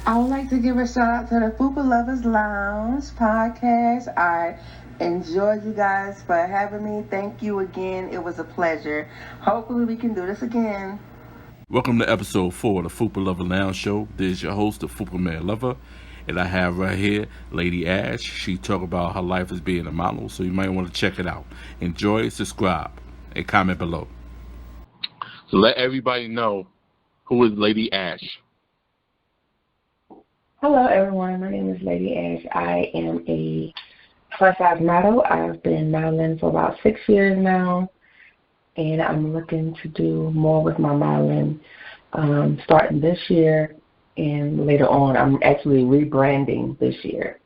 I would like to give a shout out to the Fupaa Lovers Lounge podcast. I enjoyed you guys for having me. Thank you again. It was a pleasure. Hopefully we can do this again. Welcome to episode 4 of the Fupaa Lover Lounge Show. This is your host, the Fupaa Man Lover, and I have right here Lady Ash. She talk about her life as being a model, so you might want to check it out. Enjoy, subscribe, and comment below. So let everybody know who is Lady Ash. Hello, everyone. My name is Lady Ash. I am a plus-size model. I've been modeling for about 6 years now, and I'm looking to do more with my modeling starting this year and later on. I'm actually rebranding this year.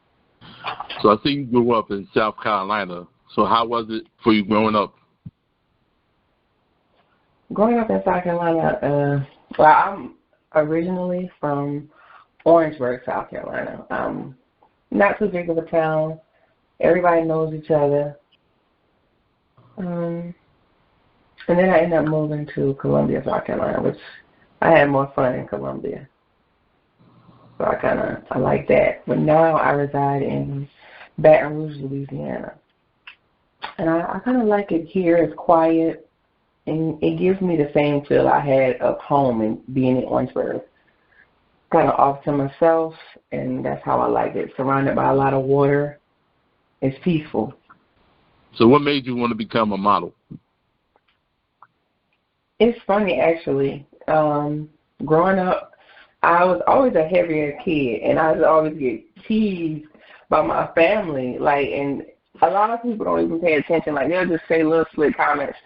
So I see you grew up in South Carolina. So how was it for you growing up? Growing up in South Carolina, well, I'm originally from Orangeburg, South Carolina. Not too big of a town. Everybody knows each other. And then I ended up moving to Columbia, South Carolina, which I had more fun in Columbia. So I like that. But now I reside in Baton Rouge, Louisiana. And I kind of like it here. It's quiet. And it gives me the same feel I had of home and being in Orangeburg. Kind of off to myself, and that's how I like it. Surrounded by a lot of water. It's peaceful. So what made you want to become a model? It's funny, actually. Growing up, I was always a heavier kid, and I would always get teased by my family. And a lot of people don't even pay attention. They'll just say little slick comments,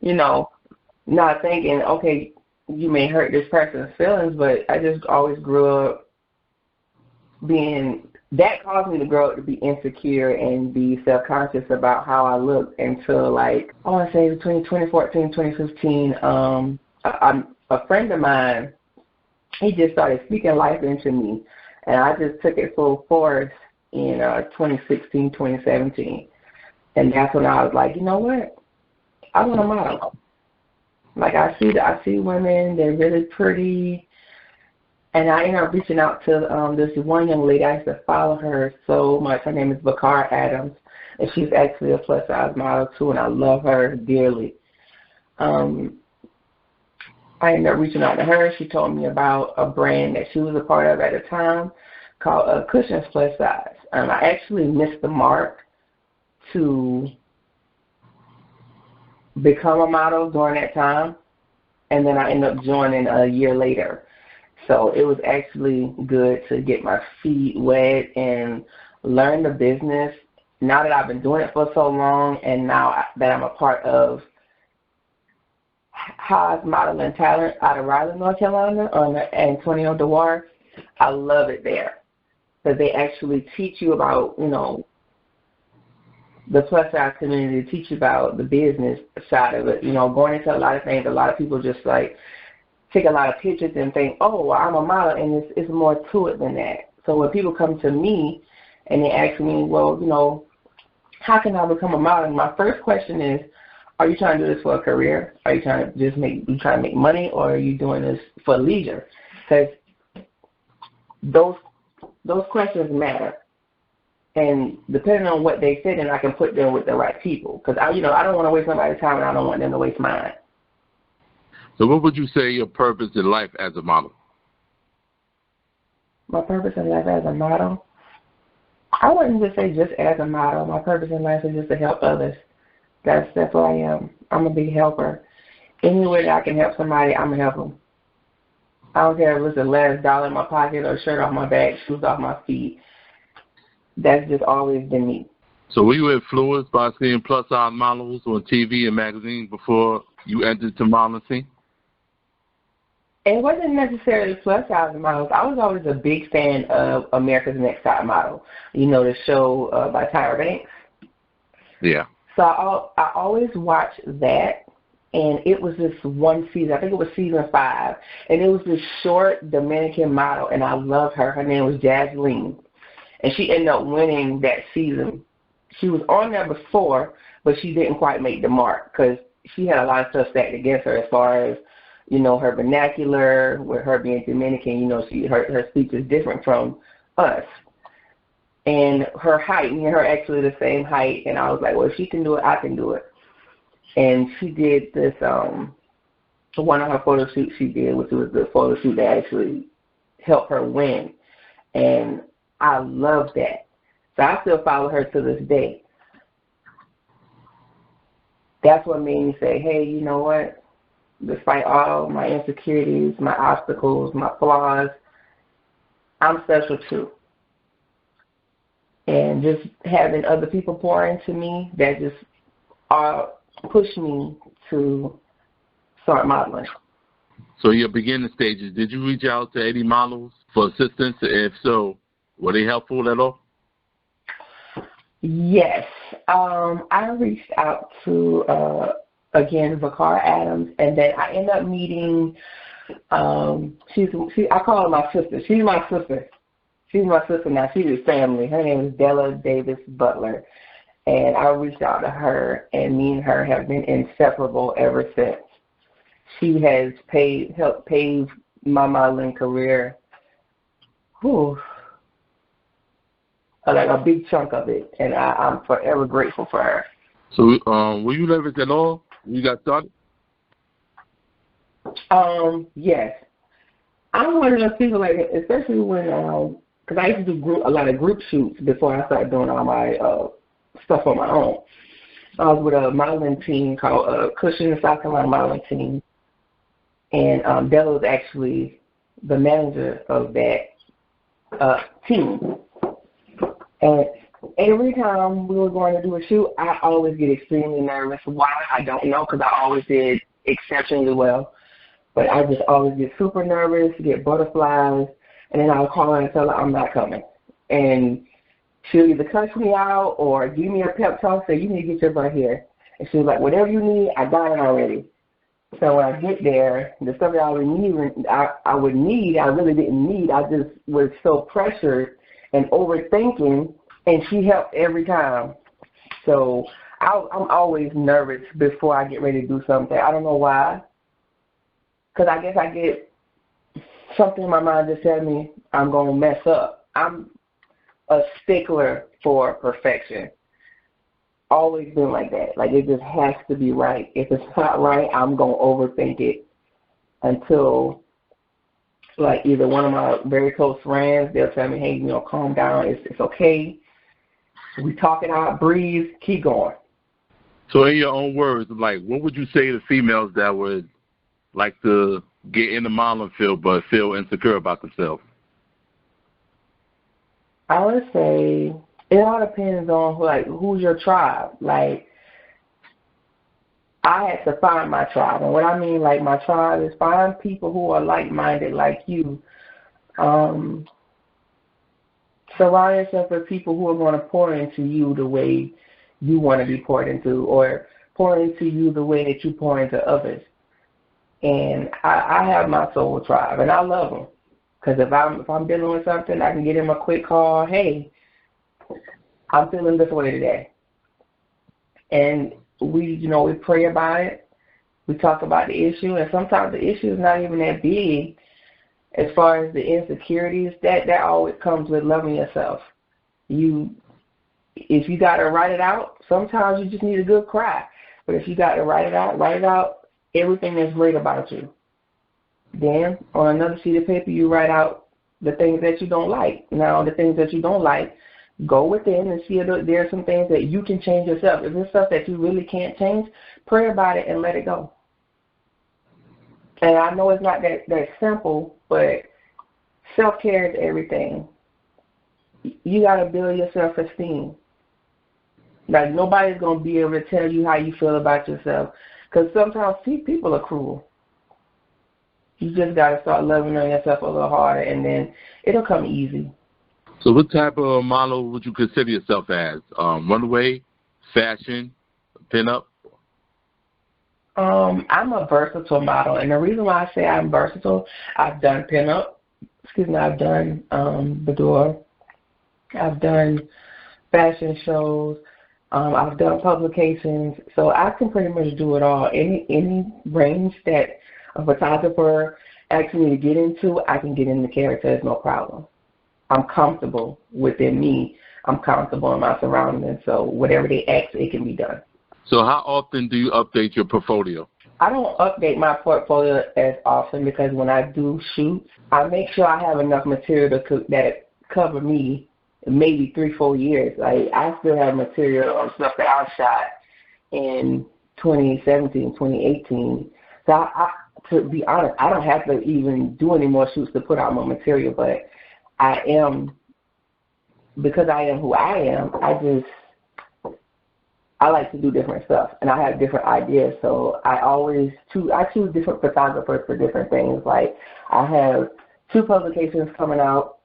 not thinking, okay, you may hurt this person's feelings, but I just always grew up that caused me to grow up to be insecure and be self-conscious about how I looked until, I want to say between 2014 and 2015, a friend of mine, he just started speaking life into me, and I just took it full force in 2016, 2017. And that's when I was like, you know what? I want to model. I see women, they're really pretty, and I ended up reaching out to this one young lady. I used to follow her so much. Her name is Bakar Adams, and she's actually a plus-size model too, and I love her dearly. I ended up reaching out to her. She told me about a brand that she was a part of at the time called Cushions Plus Size. I actually missed the mark to become a model during that time, and then I ended up joining a year later. So it was actually good to get my feet wet and learn the business. Now that I've been doing it for so long, and now that I'm a part of Haas Modeling Talent out of Raleigh, North Carolina, on Antonio DeWar, I love it there because they actually teach you about, the plus-size community, teach you about the business side of it. Going into a lot of things, a lot of people just, take a lot of pictures and think, oh, well, I'm a model, and it's more to it than that. So when people come to me and they ask me, well, how can I become a model? My first question is, are you trying to do this for a career? Are you trying to make money, or are you doing this for leisure? Because those questions matter. And depending on what they fit in, I can put them with the right people. Because I don't want to waste nobody's time, and I don't want them to waste mine. So what would you say your purpose in life as a model? My purpose in life as a model? I wouldn't just say just as a model. My purpose in life is just to help others. That's what I am. I'm a big helper. Any way that I can help somebody, I'm going to help them. I don't care if it's the last dollar in my pocket or shirt off my back, shoes off my feet. That's just always been me. So were you influenced by seeing plus-size models on TV and magazines before you entered the modeling scene? It wasn't necessarily plus-size models. I was always a big fan of America's Next Top Model, the show by Tyra Banks. Yeah. So I always watched that, and it was this one season. I think it was season 5, and it was this short Dominican model, and I love her. Her name was Jasleen, and she ended up winning that season. She was on there before, but she didn't quite make the mark because she had a lot of stuff stacked against her as far as, her vernacular, with her being Dominican, her speech is different from us. And her height, me and her actually the same height, and I was like, well, if she can do it, I can do it. And she did this, one of her photo shoots she did, which was the photo shoot that actually helped her win. And I love that. So I still follow her to this day. That's what made me say, hey, you know what? Despite all my insecurities, my obstacles, my flaws, I'm special too. And just having other people pour into me, that just pushed me to start modeling. So your beginning stages, did you reach out to any models for assistance? If so, were they helpful at all? Yes. I reached out to, again, Vakar Adams, and then I ended up meeting, I call her my sister. She's my sister. She's my sister now. She's his family. Her name is Della Davis Butler. And I reached out to her, and me and her have been inseparable ever since. She has helped pave my modeling career. Like a big chunk of it, and I'm forever grateful for her. So, were you nervous at all when you got started? Yes. I'm one of those people, like, especially when, because I used to do a lot of group shoots before I started doing all my stuff on my own. I was with a modeling team called Cushing, South Carolina modeling team, and Della was actually the manager of that team. And every time we were going to do a shoot, I always get extremely nervous. Why? I don't know, because I always did exceptionally well. But I just always get super nervous, get butterflies, and then I'll call her and tell her I'm not coming. And she'll either cuss me out or give me a pep talk, say, you need to get your butt here. And she's like, whatever you need, I got it already. So when I get there, the stuff that I would need, I really didn't need. I just was so pressured and overthinking, and she helped every time. So I'm always nervous before I get ready to do something. I don't know why, because I guess I get something in my mind just telling me I'm going to mess up. I'm a stickler for perfection. Always been like that. Like, it just has to be right. If it's not right, I'm going to overthink it until, like, either one of my very close friends, they'll tell me, hey, calm down. It's okay. We talk it out, breathe, keep going. So in your own words, like, what would you say to females that would like to get in the modeling field but feel insecure about themselves? I would say it all depends on, who's your tribe. Like, I had to find my tribe. And what I mean, like, my tribe is find people who are like-minded like you. Surround yourself with people who are going to pour into you the way you want to be poured into, or pour into you the way that you pour into others. And I have my soul tribe, and I love them. Because if I'm dealing with something, I can get them a quick call, hey, I'm feeling this way today. And we pray about it. We talk about the issue, and sometimes the issue is not even that big. As far as the insecurities, that always comes with loving yourself. If you got to write it out, sometimes you just need a good cry. But if you got to write it out everything that's great about you. Then on another sheet of paper, you write out the things that you don't like. Now, the things that you don't like, go within and see if there are some things that you can change yourself. If there's stuff that you really can't change, pray about it and let it go. And I know it's not that simple, but self-care is everything. You got to build your self-esteem. Like, nobody's going to be able to tell you how you feel about yourself, because sometimes people are cruel. You just got to start loving on yourself a little harder, and then it'll come easy. So what type of model would you consider yourself as? Runway, fashion, pinup? I'm a versatile model, and the reason why I say I'm versatile, I've done pinup. I've done boudoir. I've done fashion shows. I've done publications, so I can pretty much do it all. Any range that a photographer asks me to get into, I can get into character. It's no problem. I'm comfortable within me. I'm comfortable in my surroundings. So whatever they ask, it can be done. So how often do you update your portfolio? I don't update my portfolio as often because when I do shoots, I make sure I have enough material that cover me maybe 3-4 years. Like, I still have material on stuff that I shot in 2017, 2018. So to be honest, I don't have to even do any more shoots to put out more material, but because I am who I am, I like to do different stuff, and I have different ideas, so I choose different photographers for different things. Like, I have 2 publications coming out.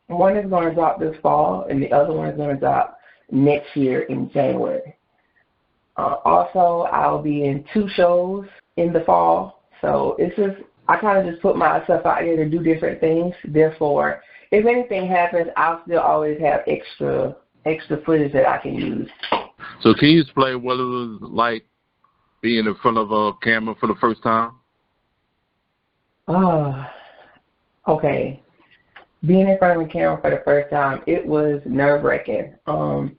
One is going to drop this fall, and the other one is going to drop next year in January. Also, I'll be in 2 shows in the fall, so it's just, I kind of just put myself out there to do different things. Therefore, if anything happens, I'll still always have extra footage that I can use. So can you explain what it was like being in front of a camera for the first time? Okay. Being in front of a camera for the first time, it was nerve-wracking. I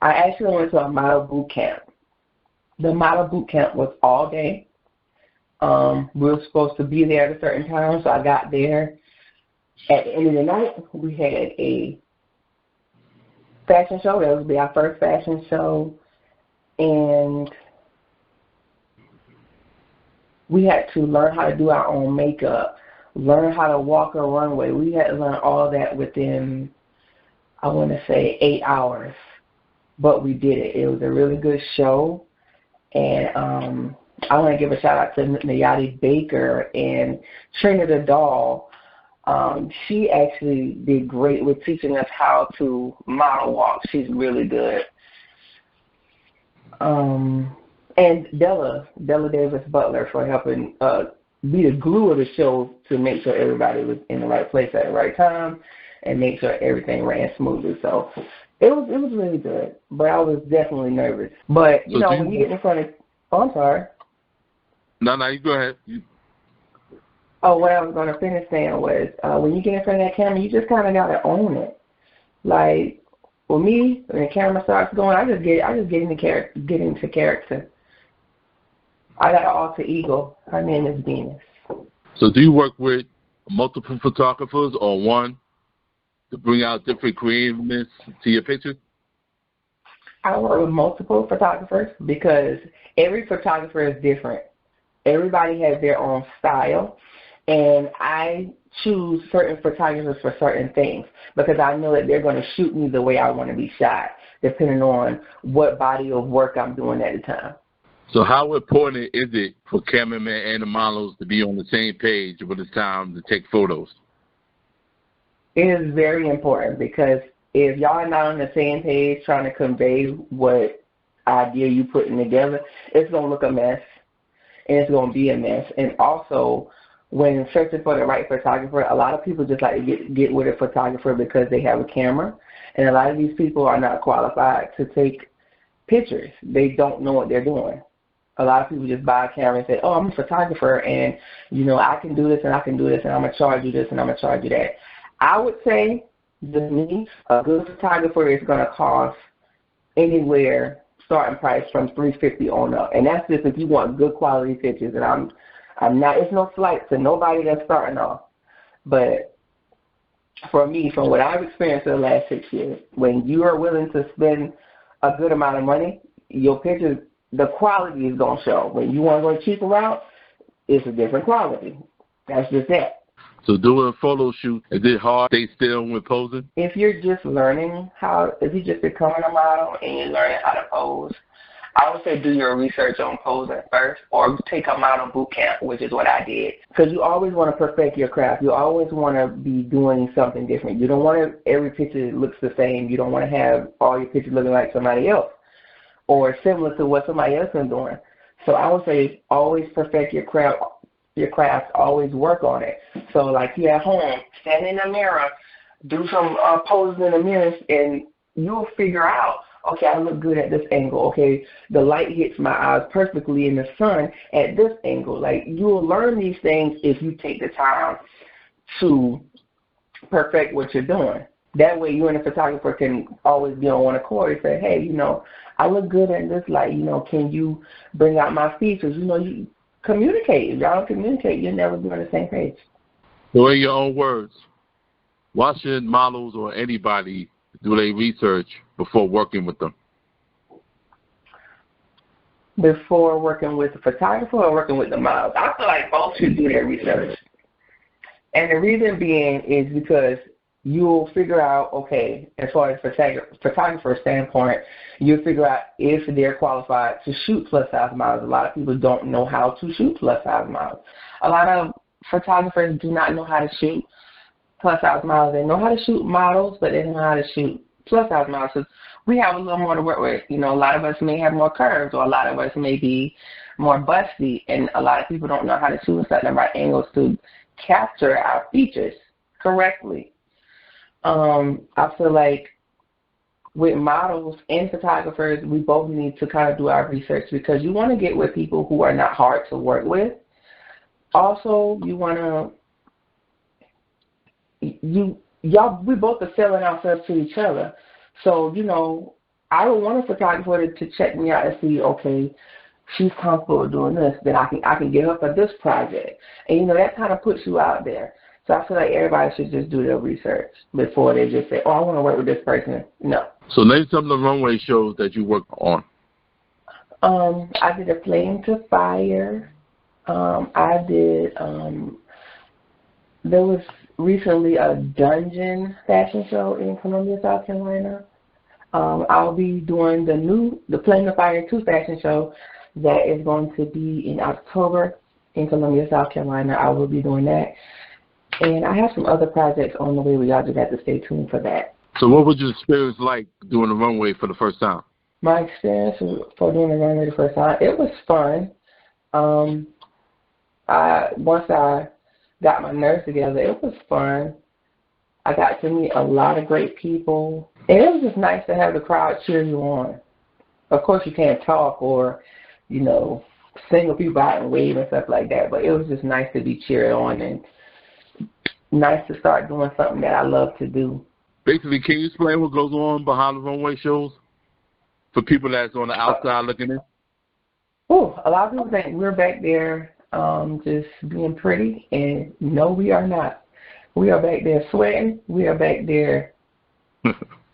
actually went to a model boot camp. The model boot camp was all day. We were supposed to be there at a certain time, so I got there. At the end of the night, we had a fashion show. That would be our first fashion show. And we had to learn how to do our own makeup, learn how to walk a runway. We had to learn all that within, I want to say, 8 hours. But we did it. It was a really good show. And I want to give a shout out to Nayati Baker and Trina the Doll. She actually did great with teaching us how to model walk. She's really good. And Della Davis Butler for helping be the glue of the show to make sure everybody was in the right place at the right time and make sure everything ran smoothly. So it was really good, but I was definitely nervous. But when you get in front of, I'm sorry. No, you go ahead. Oh, what I was going to finish saying was, when you get in front of that camera, you just kind of got to own it. Like, for me, when the camera starts going, I just get into character. I got an alter ego. Her name is Venus. So do you work with multiple photographers or one to bring out different creativeness to your pictures? I work with multiple photographers because every photographer is different. Everybody has their own style, and I choose certain photographers for certain things because I know that they're going to shoot me the way I want to be shot, depending on what body of work I'm doing at the time. So how important is it for cameramen and the models to be on the same page when it's time to take photos? It is very important because if y'all are not on the same page trying to convey what idea you're putting together, it's going to look a mess, and it's going to be a mess. And also, when searching for the right photographer, a lot of people just like to get with a photographer because they have a camera, and a lot of these people are not qualified to take pictures. They don't know what they're doing. A lot of people just buy a camera and say, oh, I'm a photographer, and, I can do this, and I can do this, and I'm going to charge you this, and I'm going to charge you that. I would say, just me, a good photographer is going to cost anywhere starting price from $350 on up. And that's just if you want good quality pictures. And I'm not, it's no slight to nobody that's starting off. But for me, from what I've experienced in the last 6 years, when you are willing to spend a good amount of money, your pictures, the quality is going to show. When you want to go a cheaper route, it's a different quality. That's just that. So doing a photo shoot, is it hard to stay still when posing? If you're just learning if you're just becoming a model and you're learning how to pose, I would say do your research on posing first, or take a model boot camp, which is what I did. Because you always want to perfect your craft. You always want to be doing something different. You don't want every picture looks the same. You don't want to have all your pictures looking like somebody else or similar to what somebody else is doing. So I would say always perfect your craft. Always work on it. So like you at home, stand in the mirror, do some poses in the mirror, and you'll figure out, okay, I look good at this angle. Okay, the light hits my eyes perfectly in the sun at this angle. Like, you'll learn these things if you take the time to perfect what you're doing. That way you and the photographer can always be on one accord and say, hey, I look good in this light. Can you bring out my features? You communicate. If y'all don't communicate, you'll never be on the same page. So in your own words, why should models or anybody do their research before working with them? Before working with the photographer or working with the models? I feel like both should do their research. And the reason being is because you'll figure out, okay, as far as photographer standpoint, you'll figure out if they're qualified to shoot plus-size models. A lot of people don't know how to shoot plus-size models. A lot of photographers do not know how to shoot plus-size models. They know how to shoot models, but they don't know how to shoot plus-size models. So we have a little more to work with. A lot of us may have more curves, or a lot of us may be more busty, and a lot of people don't know how to shoot at the right angles to capture our features correctly. I feel like with models and photographers, we both need to kind of do our research, because you want to get with people who are not hard to work with. Also, you want to, we both are selling ourselves to each other. So, I don't want a photographer to check me out and see, okay, she's comfortable with doing this, then I can get her for this project. And, that kind of puts you out there. So I feel like everybody should just do their research before they just say, oh, I want to work with this person. No. So name some of the runway shows that you worked on. I did a Flame to Fire. I did, there was recently a Dungeon fashion show in Columbia, South Carolina. I'll be doing the Flame to Fire 2 fashion show that is going to be in October in Columbia, South Carolina. I will be doing that. And I have some other projects on the way where y'all just have to stay tuned for that. So what was your experience like doing the runway for the first time? My experience for doing the runway the first time, it was fun. Once I got my nerves together, it was fun. I got to meet a lot of great people. And it was just nice to have the crowd cheer you on. Of course, you can't talk or, single people out and wave and stuff like that, but it was just nice to be cheered on and nice to start doing something that I love to do. Basically, can you explain what goes on behind the runway shows for people that's on the outside looking in? Oh, a lot of people think we're back there just being pretty, and no, we are not. We are back there sweating. We are back there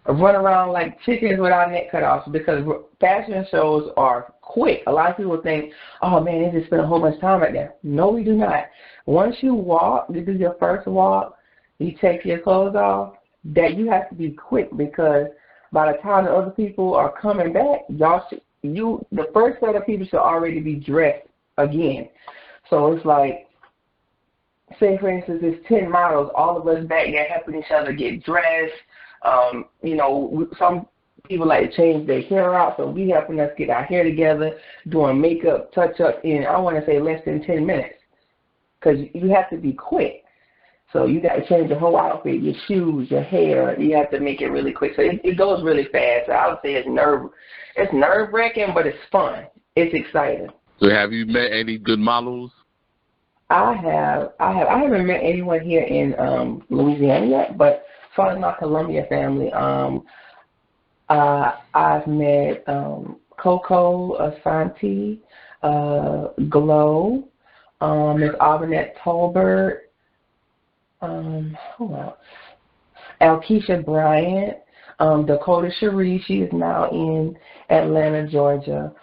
running around like chickens with our neck cut off, because fashion shows are quick. A lot of people think, oh, man, they just spend a whole bunch of time right there. No, we do not. Once you walk, you do your first walk, you take your clothes off, that you have to be quick, because by the time the other people are coming back, the first set of people should already be dressed again. So it's like, say, for instance, there's 10 models, all of us back there helping each other get dressed. Some people like to change their hair out, so we helping us get our hair together, doing makeup, touch-up in, I want to say, less than 10 minutes, because you have to be quick. So you got to change the whole outfit, your shoes, your hair. You have to make it really quick. So it goes really fast. So I would say it's nerve-wracking, but it's fun. It's exciting. So have you met any good models? I haven't met anyone here in Louisiana yet, but as far as my Columbia family, I've met Coco Asante, Glow, Miss Auburnette Tolbert, who else? Alkeisha Bryant, Dakota Cherie, she is now in Atlanta, Georgia.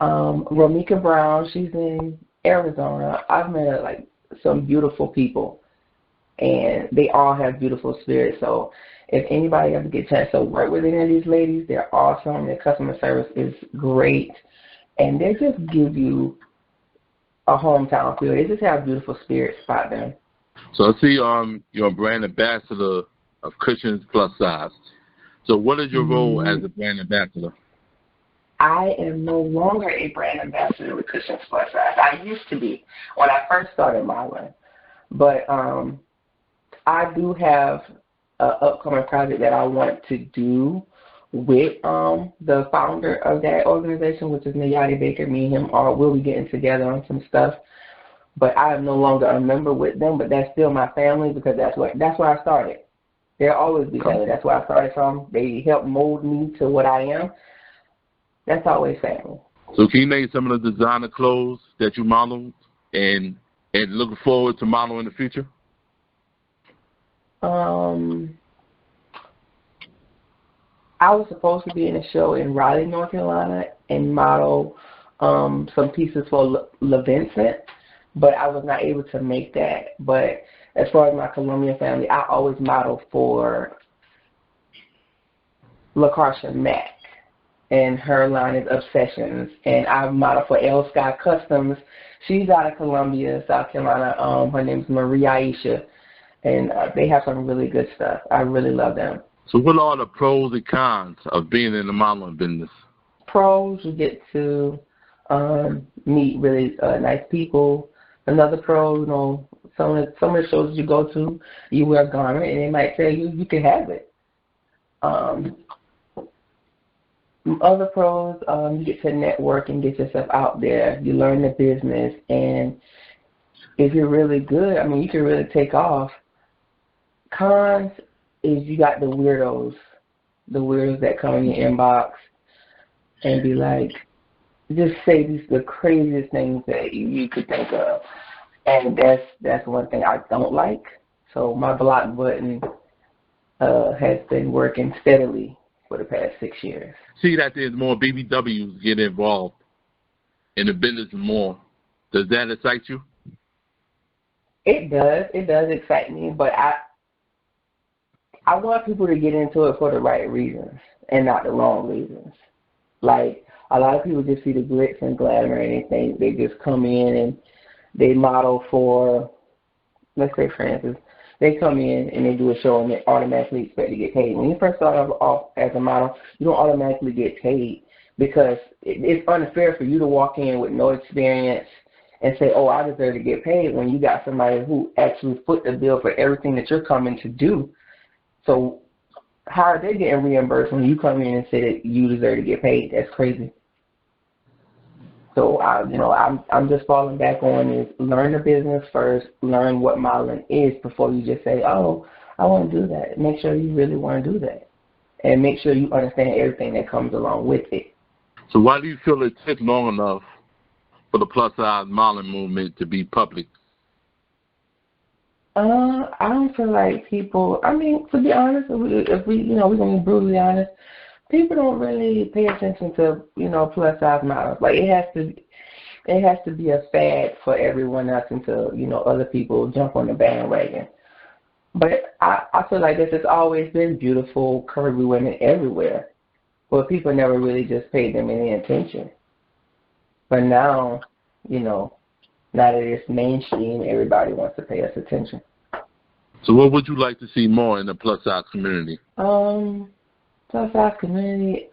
Romika Brown, she's in Arizona. I've met like some beautiful people, and they all have beautiful spirits. So if anybody ever gets a chance to work with any of these ladies, they're awesome. Their customer service is great, and they just give you a hometown feel. They just have beautiful spirits about them. So I see you're a brand ambassador of Cushions Plus Size. So what is your role as a brand ambassador? I am no longer a brand ambassador with Cushions Plus Size. I used to be when I first started modeling. But I do have an upcoming project that I want to do with the founder of that organization, which is Nayati Baker. Me and him will be getting together on some stuff. But I am no longer a member with them, but that's still my family because that's where I started. They'll always be family. That's where I started from. They helped mold me to what I am. That's always family. So can you name some of the designer clothes that you modeled and looking forward to model in the future? I was supposed to be in a show in Raleigh, North Carolina, and model some pieces for LaVincent, but I was not able to make that. But as far as my Colombian family, I always model for LaCarsha Mack, and her line is Obsessions. And I model for El Sky Customs. She's out of Columbia, South Carolina. Her name's Marie Aisha, and they have some really good stuff. I really love them. So what are the pros and cons of being in the modeling business? Pros, you get to meet really nice people. Another pro, some of the shows you go to, you wear a garment, and they might tell you can have it. Other pros, you get to network and get yourself out there. You learn the business, and if you're really good, you can really take off. Cons is you got the weirdos that come in your inbox and be like, just say the craziest things that you could think of. And that's one thing I don't like. So my block button has been working steadily for the past 6 years. See that there's more BBWs get involved in the business more. Does that excite you? It does. It does excite me, but I want people to get into it for the right reasons and not the wrong reasons. Like, a lot of people just see the glitz and glamour and they just come in and they model for, let's say, for instance, they come in and they do a show and they automatically expect to get paid. When you first start off as a model, you don't automatically get paid because it's unfair for you to walk in with no experience and say, oh, I deserve to get paid, when you got somebody who actually foot the bill for everything that you're coming to do. So how are they getting reimbursed when you come in and say that you deserve to get paid? That's crazy. So I'm just falling back on is learn the business first, learn what modeling is before you just say, oh, I want to do that. Make sure you really want to do that, and make sure you understand everything that comes along with it. So why do you feel it took long enough for the plus size modeling movement to be public? I don't feel like people. To be honest, if we're gonna be brutally honest, people don't really pay attention to plus size models. Like it has to be a fad for everyone else until other people jump on the bandwagon. But I feel like this has always been beautiful, curvy women everywhere, but people never really just paid them any attention. But now, now that it's mainstream, everybody wants to pay us attention. So what would you like to see more in the plus size community? Plus size community,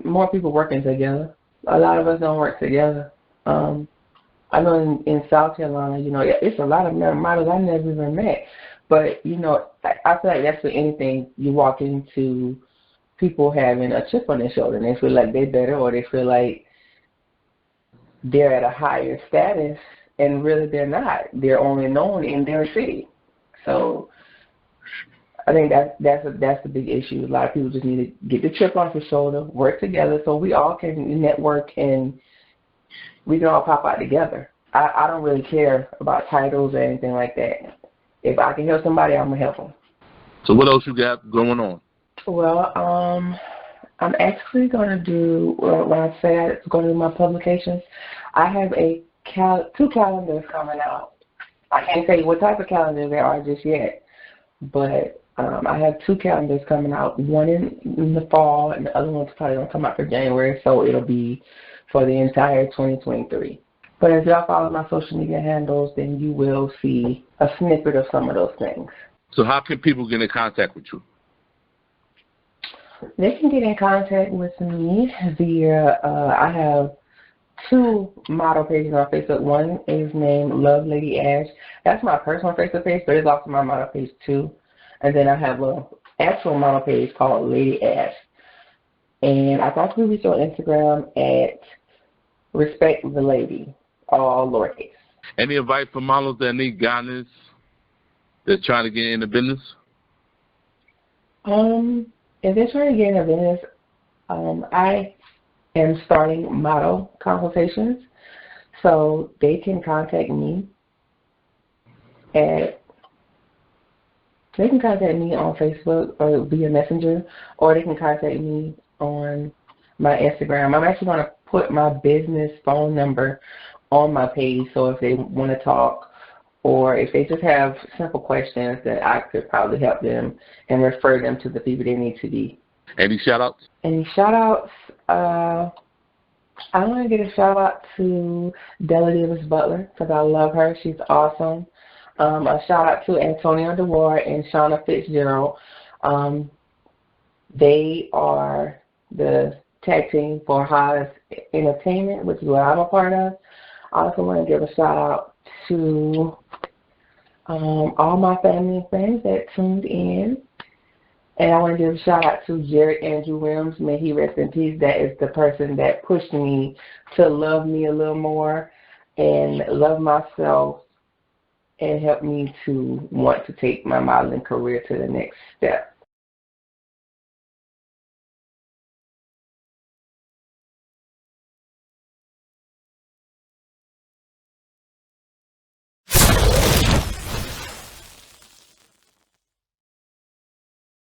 more people working together. A lot of us don't work together. I know in South Carolina, it's a lot of models I never even met. But, I feel like that's for anything. You walk into people having a chip on their shoulder and they feel like they're better, or they feel like they're at a higher status, and really they're not. They're only known in their city. So I think that's the big issue. A lot of people just need to get the chip off their shoulder, work together, so we all can network and we can all pop out together. I don't really care about titles or anything like that. If I can help somebody, I'm gonna help them. So what else you got going on? Well, I'm actually gonna do when I say I'm gonna do my publications. I have two calendars coming out. I can't tell you what type of calendar they are just yet, but I have two calendars coming out, one in the fall, and the other one's probably going to come out for January, so it'll be for the entire 2023. But if y'all follow my social media handles, then you will see a snippet of some of those things. So how can people get in contact with you? They can get in contact with me via, I have two model pages on Facebook. One is named Love Lady Ash. That's my personal Facebook page, but it's also my model page too. And then I have an actual model page called Lady Ash. And I thought we reached on Instagram at RESPECTTHELADY, all lowercase. Any advice for models that need guidance that's trying to get in the business? If they're trying to get in the business, I am starting model consultations, so they can contact me on Facebook or via Messenger, or they can contact me on my Instagram. I'm actually going to put my business phone number on my page, so if they want to talk or if they just have simple questions, that I could probably help them and refer them to the people they need to be. Any shout-outs? Any shout-outs? I want to get a shout-out to Della Davis Butler because I love her. She's awesome. A shout-out to Antonio DeWar and Shauna Fitzgerald. They are the tag team for Haas Entertainment, which is what I'm a part of. I also want to give a shout-out to all my family and friends that tuned in. And I want to give a shout-out to Jared Andrew Williams. May he rest in peace. That is the person that pushed me to love me a little more and love myself and helped me to want to take my modeling career to the next step.